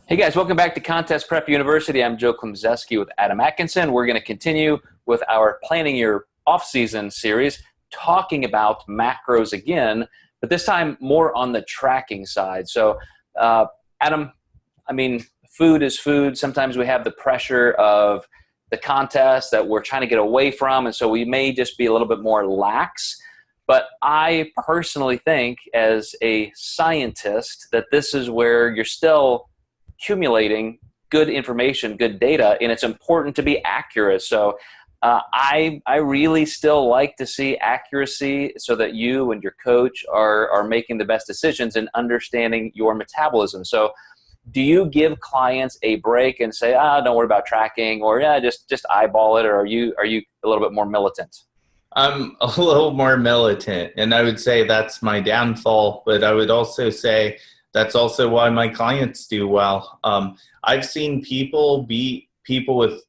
Hey guys, welcome back to Contest Prep University. I'm Joe Klemczewski with Adam Atkinson. We're going to continue with our Planning Your Off-Season series, talking about macros again, but this time more on the tracking side. So, Adam, I mean, food is food. Sometimes we have the pressure of the contest that we're trying to get away from, and so we may just be a little bit more lax. But I personally think, as a scientist, that this is where you're still accumulating good information, good data, and it's important to be accurate. So I really still like to see accuracy so that you and your coach are making the best decisions and understanding your metabolism. So do you give clients a break and say, don't worry about tracking, or just eyeball it, or are you a little bit more militant? I'm a little more militant, and I would say that's my downfall, but I would also say that's also why my clients do well. I've seen people beat people with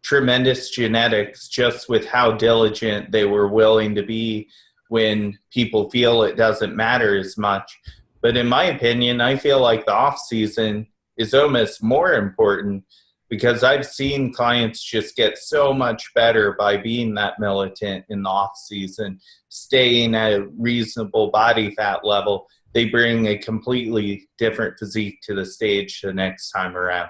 tremendous genetics just with how diligent they were willing to be when people feel it doesn't matter as much. But in my opinion, I feel like the off season is almost more important, because I've seen clients just get so much better by being that militant in the off season, staying at a reasonable body fat level. They bring a completely different physique to the stage the next time around.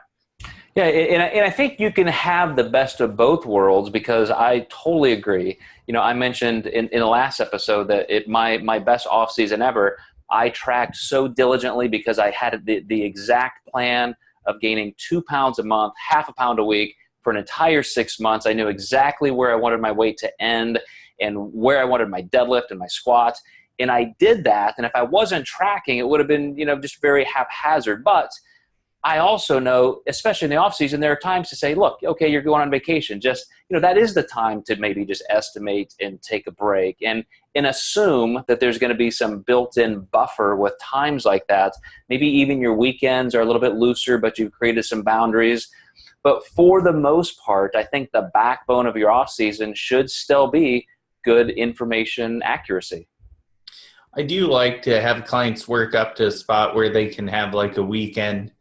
Yeah, and I think you can have the best of both worlds, because I totally agree. You know, I mentioned in the last episode that my best off season ever, I tracked so diligently because I had the exact plan of gaining 2 pounds a month, half a pound a week for an entire 6 months. I knew exactly where I wanted my weight to end and where I wanted my deadlift and my squats. And I did that. And if I wasn't tracking, it would have been, just very haphazard. But I also know, especially in the off season, there are times to say, look, okay, you're going on vacation. Just, that is the time to maybe just estimate and take a break and assume that there's going to be some built-in buffer with times like that. Maybe even your weekends are a little bit looser, but you've created some boundaries. But for the most part, I think the backbone of your off season should still be good information accuracy. I do like to have clients work up to a spot where they can have like a weekend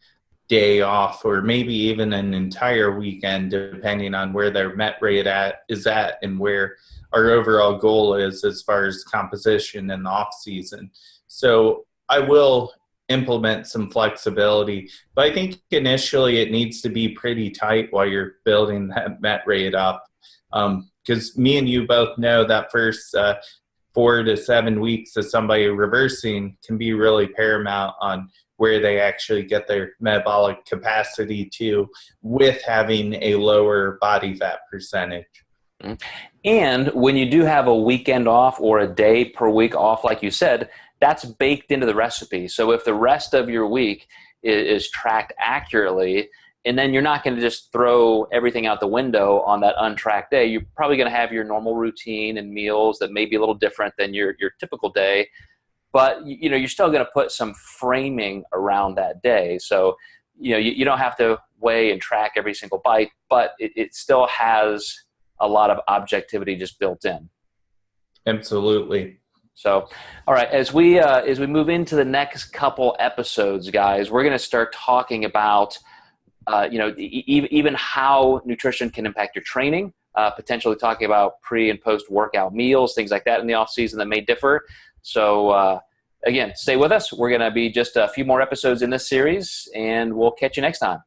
day off, or maybe even an entire weekend, depending on where their met rate is at and where our overall goal is as far as composition in the off season. So I will implement some flexibility, but I think initially it needs to be pretty tight while you're building that met rate up. Because me and you both know that first 4 to 7 weeks of somebody reversing can be really paramount on where they actually get their metabolic capacity to, with having a lower body fat percentage. And when you do have a weekend off or a day per week off, like you said, that's baked into the recipe. So if the rest of your week is tracked accurately, and then you're not going to just throw everything out the window on that untracked day, you're probably going to have your normal routine and meals that may be a little different than your typical day. But you're still going to put some framing around that day. So you don't have to weigh and track every single bite, but it still has a lot of objectivity just built in. Absolutely. So, all right, as we move into the next couple episodes, guys, we're going to start talking about even how nutrition can impact your training. Potentially talking about pre and post workout meals, things like that in the off season that may differ. So again, stay with us. We're going to be just a few more episodes in this series, and we'll catch you next time.